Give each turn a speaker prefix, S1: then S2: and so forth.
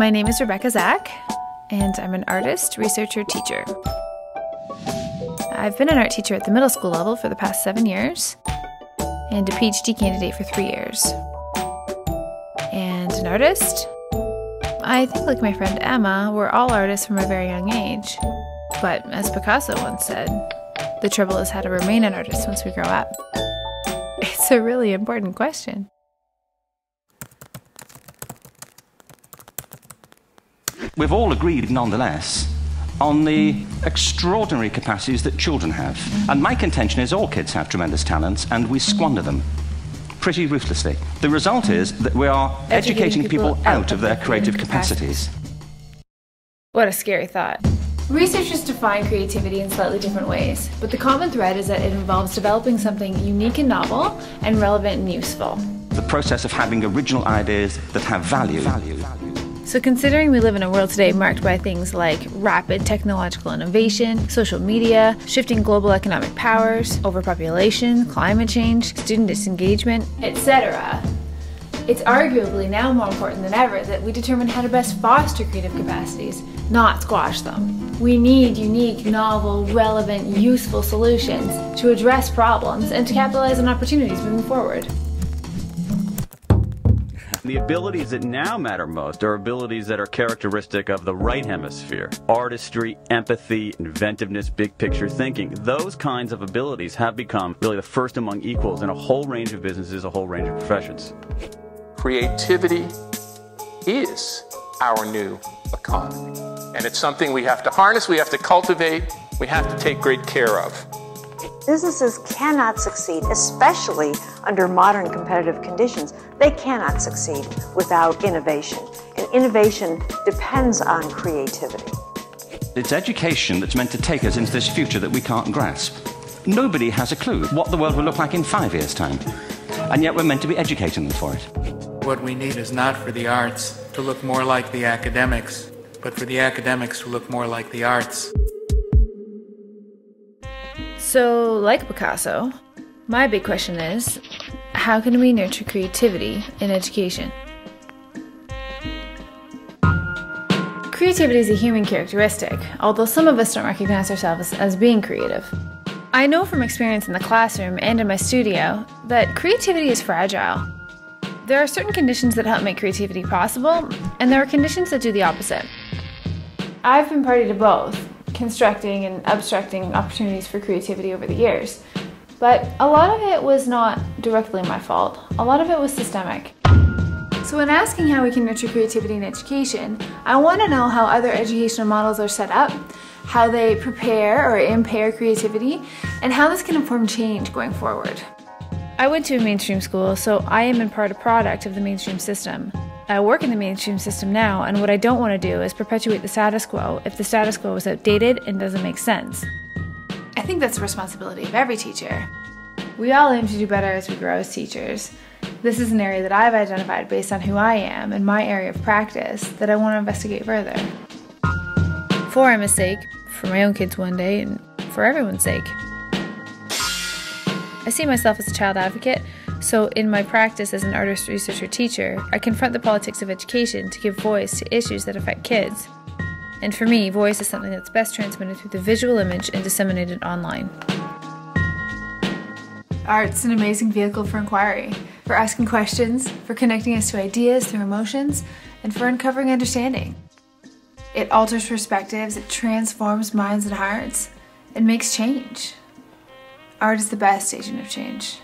S1: My name is Rebecca Zak, and I'm an artist, researcher, teacher. I've been an art teacher at the middle school level for the past 7 years, and a PhD candidate for 3 years. And an artist? I think, like my friend Emma, we're all artists from a very young age. But as Picasso once said, the trouble is how to remain an artist once we grow up. It's a really important question.
S2: We've all agreed, nonetheless, on the extraordinary capacities that children have. And my contention is all kids have tremendous talents, and we squander them pretty ruthlessly. The result is that we are educating people out of their creative capacities.
S1: What a scary thought. Researchers define creativity in slightly different ways, but the common thread is that it involves developing something unique and novel, and relevant and useful.
S2: The process of having original ideas that have value.
S1: So considering we live in a world today marked by things like rapid technological innovation, social media, shifting global economic powers, overpopulation, climate change, student disengagement, etc., it's arguably now more important than ever that we determine how to best foster creative capacities, not squash them. We need unique, novel, relevant, useful solutions to address problems and to capitalize on opportunities moving forward.
S3: The abilities that now matter most are abilities that are characteristic of the right hemisphere. Artistry, empathy, inventiveness, big picture thinking. Those kinds of abilities have become really the first among equals in a whole range of businesses, a whole range of professions.
S4: Creativity is our new economy. And it's something we have to harness, we have to cultivate, we have to take great care of.
S5: Businesses cannot succeed, especially under modern competitive conditions. They cannot succeed without innovation. And innovation depends on creativity.
S2: It's education that's meant to take us into this future that we can't grasp. Nobody has a clue what the world will look like in 5 years' time. And yet we're meant to be educating them for it.
S6: What we need is not for the arts to look more like the academics, but for the academics to look more like the arts.
S1: So, like Picasso, my big question is, how can we nurture creativity in education? Creativity is a human characteristic, although some of us don't recognize ourselves as being creative. I know from experience in the classroom and in my studio that creativity is fragile. There are certain conditions that help make creativity possible, and there are conditions that do the opposite. I've been party to both, constructing and obstructing opportunities for creativity over the years. But a lot of it was not directly my fault. A lot of it was systemic. So when asking how we can nurture creativity in education, I want to know how other educational models are set up, how they prepare or impair creativity, and how this can inform change going forward. I went to a mainstream school, so I am in part a product of the mainstream system. I work in the mainstream system now, and what I don't want to do is perpetuate the status quo if the status quo is outdated and doesn't make sense. I think that's the responsibility of every teacher. We all aim to do better as we grow as teachers. This is an area that I've identified based on who I am and my area of practice that I want to investigate further. For Emma's sake, for my own kids one day, and for everyone's sake. I see myself as a child advocate, so in my practice as an artist, researcher, teacher, I confront the politics of education to give voice to issues that affect kids. And for me, voice is something that's best transmitted through the visual image and disseminated online. Art's an amazing vehicle for inquiry, for asking questions, for connecting us to ideas through emotions, and for uncovering understanding. It alters perspectives, it transforms minds and hearts, it makes change. Art is the best agent of change.